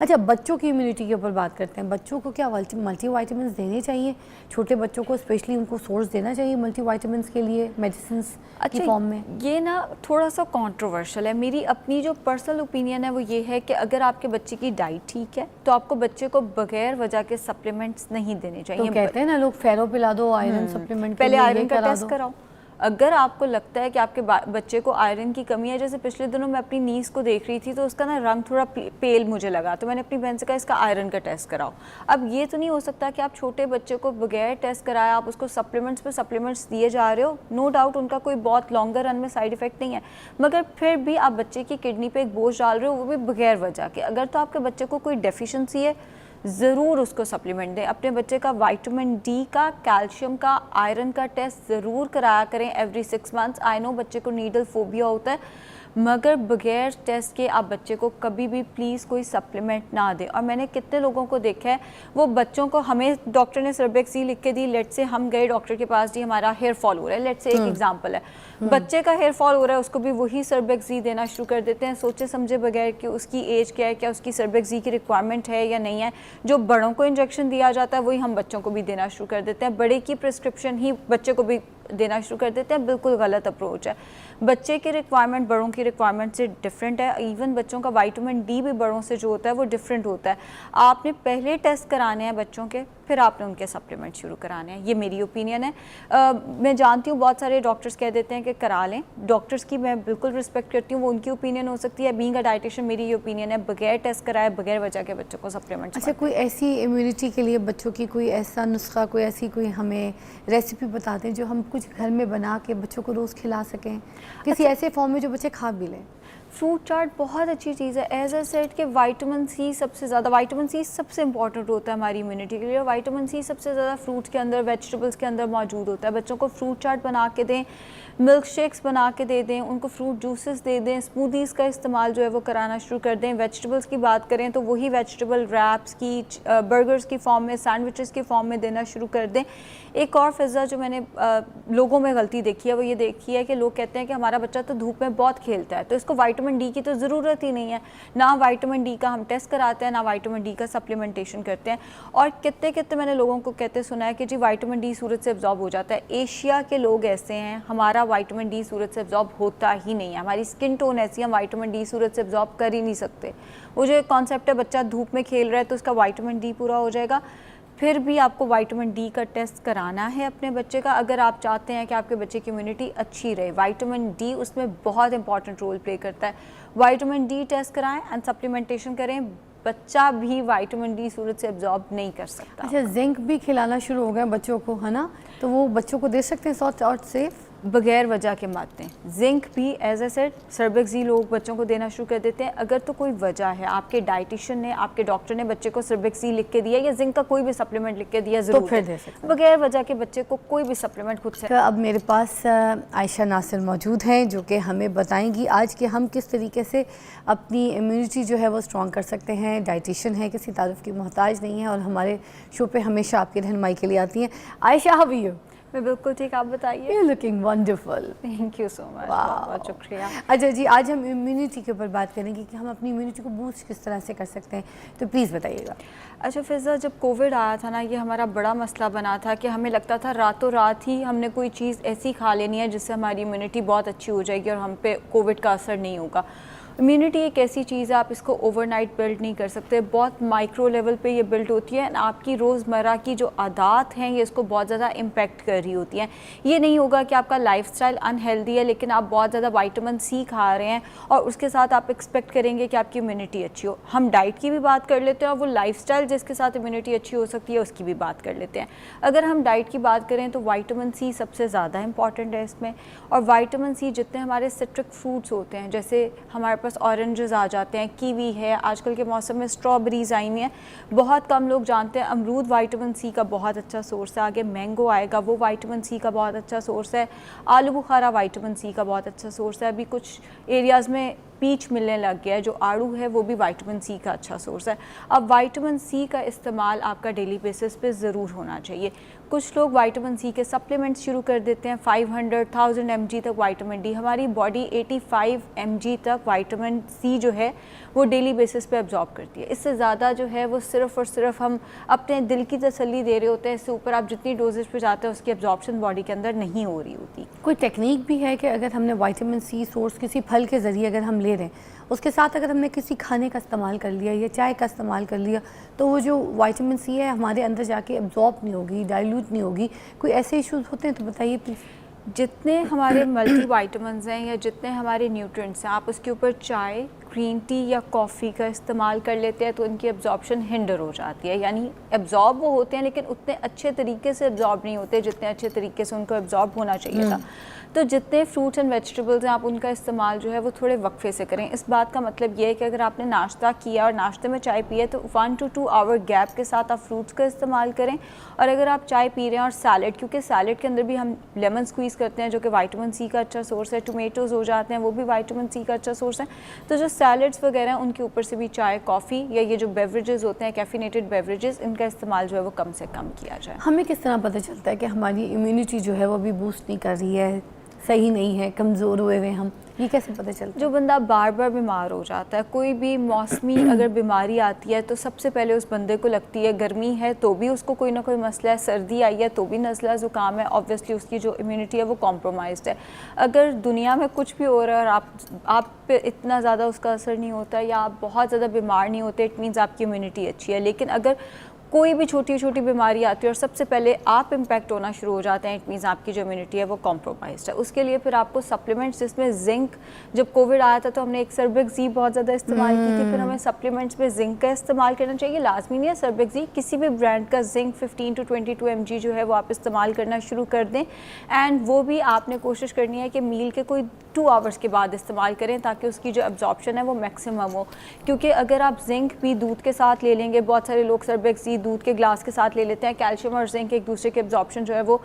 अच्छा, बच्चों की इम्यूनिटी के ऊपर बात करते हैं। बच्चों को क्या मल्टीविटामिन्स देने चाहिए? छोटे बच्चों को स्पेशली उनको सोर्स देना चाहिए मल्टीविटामिन्स के लिए मेडिसिन की फॉर्म में? ये ना थोड़ा सा कंट्रोवर्शियल है। मेरी अपनी जो पर्सनल ओपिनियन है वो ये है कि अगर आपके बच्चे की डाइट ठीक है तो आपको बच्चे को बगैर वजह के सप्लीमेंट्स नहीं देने चाहिए। तो कहते हैं ना लोग फेरो पिला दो, आयरन सप्लीमेंट, पहले आयरन का टेस्ट कराओ। अगर आपको लगता है कि आपके बच्चे को आयरन की कमी है, जैसे पिछले दिनों मैं अपनी नीस को देख रही थी तो उसका ना रंग थोड़ा पेल मुझे लगा, तो मैंने अपनी बहन से कहा इसका आयरन का टेस्ट कराओ। अब ये तो नहीं हो सकता कि आप छोटे बच्चे को बगैर टेस्ट कराए आप उसको सप्लीमेंट्स पे सप्लीमेंट्स दिए जा रहे हो। नो डाउट उनका कोई बहुत लॉन्गर रन में साइड इफेक्ट नहीं है, मगर फिर भी आप बच्चे की किडनी पे एक बोझ डाल रहे हो, वो भी बगैर वजह के। अगर तो आपके बच्चे को कोई डेफिशिएंसी है ज़रूर उसको सप्लीमेंट दें। अपने बच्चे का विटामिन डी का, कैल्शियम का, आयरन का टेस्ट ज़रूर कराया करें एवरी 6 मंथ्स। आई नो बच्चे को नीडल फोबिया होता है, मगर बगैर टेस्ट के आप बच्चे को कभी भी प्लीज़ कोई सप्लीमेंट ना दें। और मैंने कितने लोगों को देखा है, वो बच्चों को, हमें डॉक्टर ने सर्बेक्सी लिख के दी, लेट से हम गए डॉक्टर के पास, जी हमारा हेयर फॉल हो रहा है, लेट से एक एग्जांपल है, बच्चे का हेयर फॉल हो रहा है, उसको भी वही सर्बेक्सी देना शुरू कर देते हैं, सोचे समझे बगैर कि उसकी एज क्या है, क्या उसकी सर्बेक्सी की रिक्वायरमेंट है या नहीं है। जो बड़ों को इंजेक्शन दिया जाता है वही हम बच्चों को भी देना शुरू कर देते हैं, बड़े की प्रिस्क्रिप्शन ही बच्चे को भी देना शुरू कर देते हैं। बिल्कुल गलत अप्रोच है। बच्चे की रिक्वायरमेंट बड़ों की रिक्वायरमेंट से डिफरेंट है। इवन बच्चों का विटामिन डी भी बड़ों से जो होता है वो डिफरेंट होता है। आपने पहले टेस्ट कराने हैं बच्चों के, फिर आपने उनके सप्लीमेंट शुरू कराने हैं। ये मेरी ओपिनियन है। मैं जानती हूँ बहुत सारे डॉक्टर्स कह देते हैं कि करा लें, डॉक्टर्स की मैं बिल्कुल रिस्पेक्ट करती हूँ, वो उनकी ओपिनियन हो सकती है। बीइंग अ डाइटिशियन मेरी ये ओपिनियन है, बगैर टेस्ट कराए बगैर वजह के बच्चों को सप्लीमेंट। अच्छा, कोई ऐसी इम्यूनिटी के लिए बच्चों की कोई ऐसा नुस्खा, कोई ऐसी कोई हमें रेसिपी बता दें जो हम कुछ घर में बना के बच्चों को रोज़ खिला सकें, किसी ऐसे फॉर्म में जो बच्चे खा भी लें? फ्रूट चाट बहुत अच्छी चीज़ है। एज ए सेड के विटामिन सी सबसे ज़्यादा, विटामिन सी सबसे इंपॉर्टेंट होता है हमारी इम्यूनिटी के लिए। विटामिन सी सबसे ज़्यादा फ्रूट्स के अंदर, वेजिटेबल्स के अंदर मौजूद होता है। बच्चों को फ्रूट चाट बना के दें, मिल्क शेक्स बना के दे दें, उनको फ्रूट जूसेस दे दें, स्मूदीज़ का इस्तेमाल जो है वो कराना शुरू कर दें। वेजिटेबल्स की बात करें तो वही वेजिटेबल रैप्स की, बर्गर्स की फॉर्म में, सैंडविचेस की फॉर्म में देना शुरू कर दें। एक और फ़िज़ा जो मैंने लोगों में गलती देखी है वो ये देखी है कि लोग कहते हैं कि हमारा बच्चा तो धूप में बहुत खेलता है तो इसको विटामिन डी की तो ज़रूरत ही नहीं है। ना विटामिन डी का हम टेस्ट कराते हैं, ना विटामिन डी का सप्लीमेंटेशन करते हैं। और कितने कितने मैंने लोगों को कहते सुना है कि जी विटामिन डी सूरज से एब्जॉर्ब हो जाता है। एशिया के लोग ऐसे हैं, हमारा विटामिन डी सूरज से एब्जॉर्ब होता ही नहीं है। हमारी स्किन टोन ऐसी है, हम विटामिन डी सूरज से एब्जॉर्ब कर ही नहीं सकते। वो जो कॉन्सेप्ट है बच्चा धूप में खेल रहा है तो उसका विटामिन डी पूरा हो जाएगा, फिर भी आपको विटामिन डी का टेस्ट कराना है अपने बच्चे का, अगर आप चाहते हैं कि आपके बच्चे की इम्यूनिटी अच्छी रहे। विटामिन डी उसमें बहुत इंपॉर्टेंट रोल प्ले करता है। विटामिन डी टेस्ट कराएं एंड सप्लीमेंटेशन करें, बच्चा भी विटामिन डी सूरज से एब्जॉर्ब नहीं कर सकता। अच्छा, जिंक भी खिलाना शुरू हो गया बच्चों को, है ना? तो वो बच्चों को दे सकते हैं सॉफ्ट और सेफ? बगैर वजह के मत दें। जिंक भी एज ए सेड सर्बेक्सी लोग बच्चों को देना शुरू कर देते हैं। अगर तो कोई वजह है, आपके डाइटिशियन ने, आपके डॉक्टर ने बच्चे को सर्बेक्सी लिख के दिया या जिंक का कोई भी सप्लीमेंट लिख के दिया, जरूर तो फिर दे सकते हैं। बगैर वजह के बच्चे को कोई भी सप्लीमेंट खुद से। तो अब मेरे पास आयशा नासिर मौजूद हैं जो कि हमें बताएंगी आज कि हम किस तरीके से अपनी इम्यूनिटी जो है वो स्ट्रॉन्ग कर सकते हैं। डाइटिशियन है, किसी तारीफ की मोहताज नहीं है और हमारे शो पे हमेशा आपकी रहनुमाई के लिए आती हैं। Ayesha, how are you? मैं बिल्कुल ठीक, आप बताइए। You're looking wonderful. Thank you so much, बहुत शुक्रिया। अच्छा जी, आज हम इम्यूनिटी के ऊपर बात करेंगे कि हम अपनी इम्यूनिटी को बूस्ट किस तरह से कर सकते हैं, तो प्लीज़ बताइएगा। अच्छा फ़िज़ा, जब कोविड आया था ना, ये हमारा बड़ा मसला बना था कि हमें लगता था रातों रात ही हमने कोई चीज़ ऐसी खा लेनी है जिससे हमारी इम्यूनिटी बहुत अच्छी हो जाएगी और हम पे कोविड का असर नहीं होगा। इम्यूनिटी एक ऐसी चीज़ है, आप इसको ओवरनाइट बिल्ड नहीं कर सकते, बहुत माइक्रो लेवल पे ये बिल्ड होती है। आपकी रोज़मर्रा की जो आदत हैं ये इसको बहुत ज़्यादा इम्पेक्ट कर रही होती हैं। ये नहीं होगा कि आपका लाइफस्टाइल अनहेल्दी है लेकिन आप बहुत ज़्यादा विटामिन सी खा रहे हैं और उसके साथ आप एक्सपेक्ट करेंगे कि आपकी इम्यूनिटी अच्छी हो। हम डाइट की भी बात कर लेते हैं और वो लाइफस्टाइल जिसके साथ इम्यूनिटी अच्छी हो सकती है उसकी भी बात कर लेते हैं। अगर हम डाइट की बात करें तो विटामिन सी सबसे ज़्यादा इंपॉर्टेंट है इसमें। और विटामिन सी जितने हमारे सिट्रिक फ्रूट्स होते हैं, जैसे हमारे पास ऑरेंजेस आ जाते हैं, कीवी है, आजकल के मौसम में स्ट्रॉबेरीज आई हुई हैं, बहुत कम लोग जानते हैं। अमरूद विटामिन सी का बहुत अच्छा सोर्स है, आगे मैंगो आएगा वो विटामिन सी का बहुत अच्छा सोर्स है, आलू बुखारा विटामिन सी का बहुत अच्छा सोर्स है। अभी कुछ एरियाज़ में पीच मिलने लग गया है, जो आड़ू है वो भी विटामिन सी का अच्छा सोर्स है। अब विटामिन सी का इस्तेमाल आपका डेली बेसिस पे ज़रूर होना चाहिए। कुछ लोग विटामिन सी के सप्लीमेंट्स शुरू कर देते हैं, 500,000 mg तक विटामिन डी। हमारी बॉडी 85 mg तक विटामिन सी जो है वो डेली बेसिस पे अब्जॉर्ब करती है। इससे ज़्यादा जो है वो सिर्फ़ और सिर्फ हम अपने दिल की तसल्ली दे रहे होते हैं। इससे ऊपर आप जितनी डोजेज पे जाते हैं उसकी अब्जॉर्प्शन बॉडी के अंदर नहीं हो रही होती। कोई टेक्निक भी है कि अगर हमने विटामिन सी सोर्स किसी फल के ज़रिए अगर हम ले रहे हैं, उसके साथ अगर हमने किसी खाने का इस्तेमाल कर लिया या चाय का इस्तेमाल कर लिया, तो वो जो विटामिन सी है हमारे अंदर जाके अब्जॉर्ब नहीं होगी, डाइल्यूट नहीं होगी, कोई ऐसे इश्यूज होते हैं तो बताइए प्लीज़। जितने हमारे मल्टी वाइटामिन्स हैं या जितने हमारे न्यूट्रिएंट्स हैं, आप उसके ऊपर चाय, ग्रीन टी या कॉफ़ी का इस्तेमाल कर लेते हैं तो उनकी एब्जॉर्प्शन हिंडर हो जाती है। यानी एब्जॉर्ब वो होते हैं लेकिन उतने अच्छे तरीके से एब्जॉर्ब नहीं होते जितने अच्छे तरीके से उनको एब्जॉर्ब होना चाहिए था। तो जितने फ्रूट्स एंड वेजिटेबल्स हैं आप उनका इस्तेमाल जो है वो थोड़े वक्फे से करें। इस बात का मतलब ये है कि अगर आपने नाश्ता किया और नाश्ते में चाय पी है तो 1 to 2 आवर गैप के साथ आप फ्रूट्स का इस्तेमाल करें। और अगर आप चाय पी रहे हैं और सैलड, क्योंकि सैलड के अंदर भी हम लेमन स्क्वीज़ करते हैं जो कि विटामिन सी का अच्छा सोर्स है, टोमेटोज़ हो जाते हैं वो भी विटामिन सी का अच्छा सोर्स है। तो जो सैलड्स वगैरह हैं उनके ऊपर से भी चाय, कॉफ़ी या ये जो बेवरेजेस होते हैं कैफिनेटेड बेवरेजेस, इनका इस्तेमाल जो है वो कम से कम किया जाए। हमें किस तरह पता चलता है कि हमारी इम्यूनिटी जो है वो भी बूस्ट नहीं कर रही है, सही नहीं है, कमज़ोर हुए हुए हम, ये कैसे पता चलता है? जो बंदा बार बार बीमार हो जाता है, कोई भी मौसमी अगर बीमारी आती है तो सबसे पहले उस बंदे को लगती है, गर्मी है तो भी उसको कोई ना कोई मसला है, सर्दी आई है तो भी नज़ला ज़ुकाम है, ऑब्वियसली उसकी जो इम्यूनिटी है वो कॉम्प्रोमाइज़्ड है। अगर दुनिया में कुछ भी हो रहा है और आप पे इतना ज़्यादा उसका असर नहीं होता या आप बहुत ज़्यादा बीमार नहीं होते, इट मीन्स आपकी इम्यूनिटी अच्छी है। लेकिन अगर कोई भी छोटी छोटी बीमारी आती है और सबसे पहले आप इम्पैक्ट होना शुरू हो जाते हैं, इट मीन्स आपकी जो इम्यूनिटी है वो कॉम्प्रोमाइज्ड है। उसके लिए फिर आपको सप्लीमेंट्स, जिसमें जिंक, जब कोविड आया था तो हमने एक सर्बेक्सी बहुत ज़्यादा इस्तेमाल की थी, फिर हमें सप्लीमेंट्स में जिंक का इस्तेमाल करना चाहिए। लाजमी नहीं है सर्बेक्सी, किसी भी ब्रांड का जिंक 15 to 22 mg जो है वो आप इस्तेमाल करना शुरू कर दें। एंड वो भी आपने कोशिश करनी है कि मील के कोई 2 आवर्स के बाद इस्तेमाल करें ताकि उसकी जो एब्जॉर्प्शन है वो मैक्सिमम हो। क्योंकि अगर आप जिंक भी दूध के साथ ले लेंगे, बहुत सारे लोग सर्बेक्सी दूध के ग्लास के साथ ले लेते हैं, कैल्शियम और जिंक एक दूसरे के एब्जॉर्प्शन जो है वो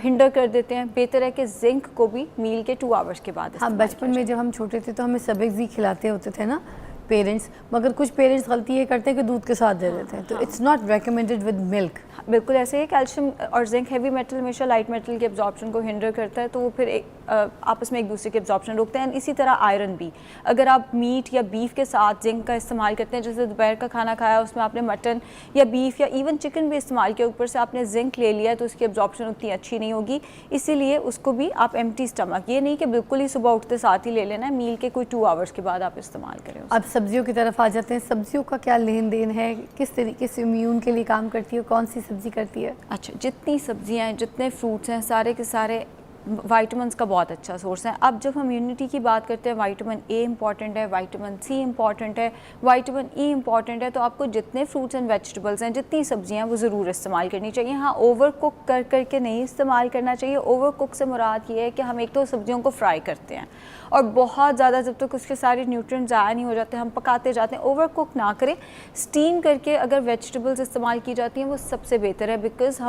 हिंडर कर देते हैं। बेहतर है कि जिंक को भी मील के 2 आवर्स के बाद। हाँ, बचपन में जब हम छोटे थे तो हमें सब्जी खिलाते होते थे ना पेरेंट्स, मगर कुछ पेरेंट्स गलती ये करते हैं कि दूध के साथ दे देते हैं, तो it's not recommended with milk. बिल्कुल ऐसे ही कैल्शियम और जिंक हैवी मेटल हमेशा लाइट मेटल के एब्जॉर्प्शन को हिंडर करता है, तो वो फिर आपस में एक दूसरे के एब्जॉर्प्शन रोकते हैं। इसी तरह आयरन भी, अगर आप मीट या बीफ के साथ जिंक का इस्तेमाल करते हैं, जैसे दोपहर का खाना खाया उसमें आपने मटन या बीफ या इवन चिकन भी इस्तेमाल किया, ऊपर से आपने जिंक ले लिया, तो उसकी एब्जॉर्प्शन उतनी अच्छी नहीं होगी। इसीलिए उसको भी आप एम्प्टी स्टमक, ये नहीं कि बिल्कुल ही सुबह उठते साथ ही ले लेना है, मील के कोई 2 आवर्स के बाद आप इस्तेमाल करें। अब सब्जियों की तरफ आ जाते हैं। सब्जियों का क्या लेन देन है, किस तरीके से इम्यून के लिए काम करती है, कौन सी सब्जी करती है? अच्छा, जितनी सब्जियां हैं, जितने फ्रूट्स हैं, सारे के सारे विटामिन्स का बहुत अच्छा सोर्स है। अब जब हम इम्यूनिटी की बात करते हैं, विटामिन ए इंपॉर्टेंट है, विटामिन सी इंपॉर्टेंट है, विटामिन ई इंपॉर्टेंट है, तो आपको जितने फ्रूट्स एंड वेजिटेबल्स हैं, जितनी सब्जियां हैं वो ज़रूर इस्तेमाल करनी चाहिए। हाँ, ओवर कुक करके नहीं इस्तेमाल करना चाहिए। ओवर कुक से मुराद ये है कि हम एक तो सब्जियों को फ्राई करते हैं और बहुत ज़्यादा जब तक उसके सारे न्यूट्रिएंट्स ज़ाया नहीं हो जाते हम पकाते जाते हैं। ओवर कुक ना करें, स्टीम करके अगर वेजिटेबल्स इस्तेमाल की जाती हैं वो सबसे बेहतर है। बिकॉज़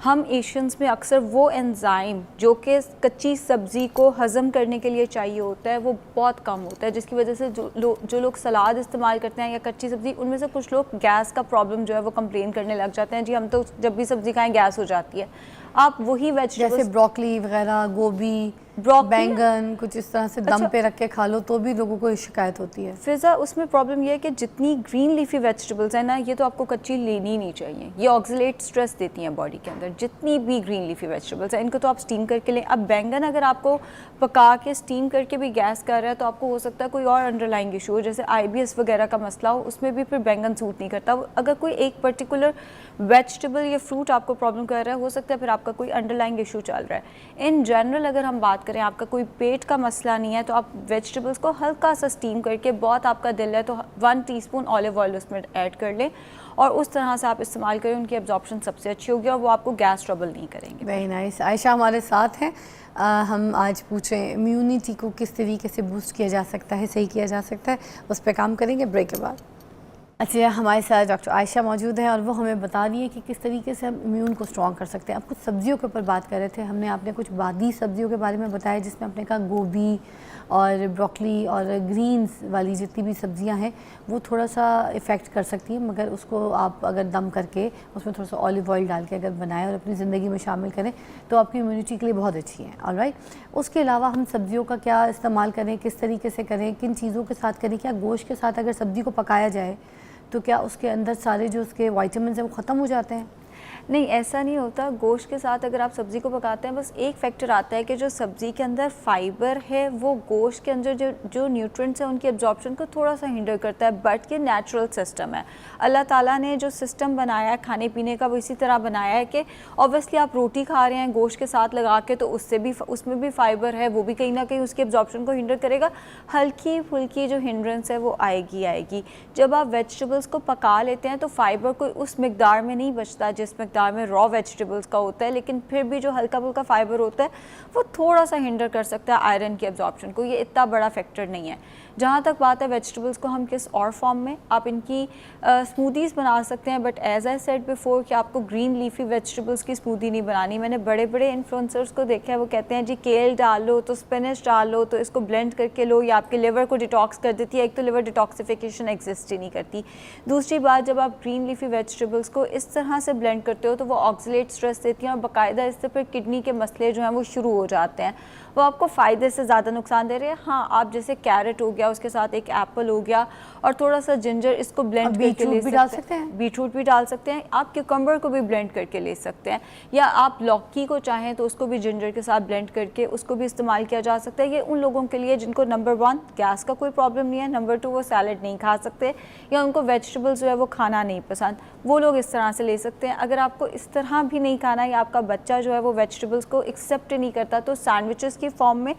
हम एशियंस में अक्सर वो एंजाइम जो कि कच्ची सब्ज़ी को हज़म करने के लिए चाहिए होता है वो बहुत कम होता है, जिसकी वजह से जो लोग सलाद इस्तेमाल करते हैं या कच्ची सब्ज़ी, उनमें से कुछ लोग गैस का प्रॉब्लम जो है वो कंप्लेन करने लग जाते हैं, जी हम तो जब भी सब्ज़ी खाएं गैस हो जाती है। आप वही वेजिटेबल्स जैसे ब्रोकली वगैरह, गोभी, बैंगन, कुछ इस तरह से दम पे रख के खा लो तो भी लोगों को शिकायत होती है। फिजा उसमें प्रॉब्लम ये है कि जितनी ग्रीन लीफी वेजिटेबल्स हैं ना, ये तो आपको कच्ची लेनी नहीं चाहिए, ये ऑक्सीलेट स्ट्रेस देती हैं बॉडी के अंदर। जितनी भी ग्रीन लीफी वेजिटेबल्स हैं इनको तो आप स्टीम करके लें। अब बैंगन अगर आपको पका के स्टीम करके भी गैस कर रहा है तो आपको हो सकता है कोई और अंडरलाइंग इशू हो, जैसे IBS वगैरह का मसला हो, उसमें भी फिर बैंगन सूट नहीं करता। अगर कोई एक पर्टिकुलर वेजिटेबल या फ्रूट आपको प्रॉब्लम कर रहा है, हो सकता है फिर आपका कोई अंडरलाइंग इशू चल रहा है। इन जनरल अगर हम बात करें, आपका कोई पेट का मसला नहीं है तो आप वेजिटेबल्स को हल्का सा स्टीम करके, बहुत आपका दिल है तो 1 टीस्पून ऑलिव ऑयल उसमें ऐड कर लें और उस तरह से आप इस्तेमाल करें, उनकी एब्जॉर्प्शन सबसे अच्छी होगी और वो आपको गैस ट्रबल नहीं करेंगे। Very nice. आयशा हमारे साथ हैं। हम आज पूछें इम्यूनिटी को किस तरीके से बूस्ट किया जा सकता है, सही किया जा सकता है, उस पर काम करेंगे ब्रेक के बाद। अच्छा, हमारे साथ डॉक्टर आयशा मौजूद हैं और वो हमें बता रही है कि किस तरीके से हम इम्यून को स्ट्रॉन्ग कर सकते हैं। अब कुछ सब्जियों के ऊपर बात कर रहे थे हमने, आपने कुछ बादी सब्जियों के बारे में बताया जिसमें आपने कहा गोभी और ब्रोकली और ग्रीन्स वाली जितनी भी सब्जियां हैं वो थोड़ा सा इफ़ेक्ट कर सकती हैं, मगर उसको आप अगर दम करके उसमें थोड़ा सा ऑलिव ऑयल डाल के अगर बनाएं और अपनी ज़िंदगी में शामिल करें तो आपकी इम्यूनिटी के लिए बहुत अच्छी हैं। ऑलराइट, उसके अलावा हम सब्जियों का क्या इस्तेमाल करें, किस तरीके से करें, किन चीज़ों के साथ करें? क्या गोश्त के साथ अगर सब्ज़ी को पकाया जाए तो क्या उसके अंदर सारे जो उसके विटामिन्स हैं वो ख़त्म हो जाते हैं? नहीं, ऐसा नहीं होता। गोश्त के साथ अगर आप सब्ज़ी को पकाते हैं, बस एक फैक्टर आता है कि जो सब्ज़ी के अंदर फाइबर है वो गोश्त के अंदर जो न्यूट्रिएंट्स हैं उनकी एब्जॉर्प्शन को थोड़ा सा हिंडर करता है, बट ये नेचुरल सिस्टम है। अल्लाह ताला ने जो सिस्टम बनाया है खाने पीने का वो इसी तरह बनाया है कि ऑब्वियसली आप रोटी खा रहे हैं गोश्त के साथ लगा के तो उसमें भी फाइबर है, वो भी कहीं ना कहीं उसकी एब्जॉर्प्शन को हिंडर करेगा। हल्की फुल्की जो हिंड्रेंस है वो आएगी। जब आप वेजिटेबल्स को पका लेते हैं तो फाइबर कोई उस मिकदार में नहीं बचता जिस मिकदार में रॉ वेजिटेबल्स का होता है, लेकिन फिर भी जो हल्का फुल्का फाइबर होता है वो थोड़ा सा हिंडर कर सकता है आयरन की एब्जॉर्प्शन को। ये इतना बड़ा फैक्टर नहीं है। जहाँ तक बात है वेजिटेबल्स को हम किस और फॉर्म में, आप इनकी स्मूदीज़ बना सकते हैं, but as I said before कि आपको ग्रीन लीफी वेजिटेबल्स की स्मूदी नहीं बनानी। मैंने बड़े बड़े इन्फ्लुएंसर्स को देखा है, वो कहते हैं जी केल डाल लो तो स्पिनच डाल लो तो इसको ब्लेंड करके लो, या आपके लिवर को डिटॉक्स कर देती है। एक तो लिवर डिटॉक्सिफिकेशन एग्जिस्ट ही नहीं करती। दूसरी बात, जब आप ग्रीन लीफी वेजिटेबल्स को इस तरह से ब्लेंड करते हो तो वो ऑक्सीलेट स्ट्रेस देती हैं और बाकायदा इससे फिर किडनी के मसले जो हैं वो शुरू हो जाते हैं। वो आपको फ़ायदे से ज़्यादा नुकसान दे रहे हैं। हाँ, आप जैसे कैरेट हो गया, उसके साथ एक एप्पल हो गया और थोड़ा सा जिंजर, इसको ब्लेंड करके ले सकते हैं। बीटरूट भी डाल सकते हैं। आप क्यूकम्बर को भी ब्लेंड करके ले सकते हैं, या आप लौकी को चाहें तो उसको भी जिंजर के साथ ब्लेंड करके उसको भी इस्तेमाल किया जा सकता है। ये उन लोगों के लिए जिनको नंबर 1 गैस का कोई प्रॉब्लम नहीं है, नंबर 2 वो सैलड नहीं खा सकते, या उनको वेजिटेबल्स जो है वो खाना नहीं पसंद, वो लोग इस तरह से ले सकते हैं। अगर आपको इस तरह भी नहीं खाना या आपका बच्चा जो है वो वेजिटेबल्स को एक्सेप्ट नहीं करता तो सैंडविचेस की फॉर्म में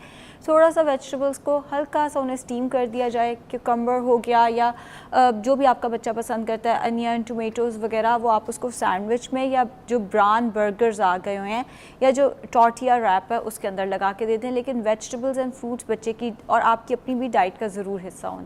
थोड़ा सा वेजिटेबल्स को हल्का सा उन्हें स्टीम कर दिया जाए। क्यूकम्बर हो गया या जो भी आपका बच्चा पसंद करता है, अनियन, टोमेटोज़ वगैरह, वो आप उसको सैंडविच में या जो ब्राउन बर्गर्स आ गए हुए हैं या जो टॉर्टिया रैप है उसके अंदर लगा के दे दें। लेकिन वेजिटेबल्स एंड फ्रूट्स बच्चे की और आपकी अपनी भी डाइट का ज़रूर हिस्सा होना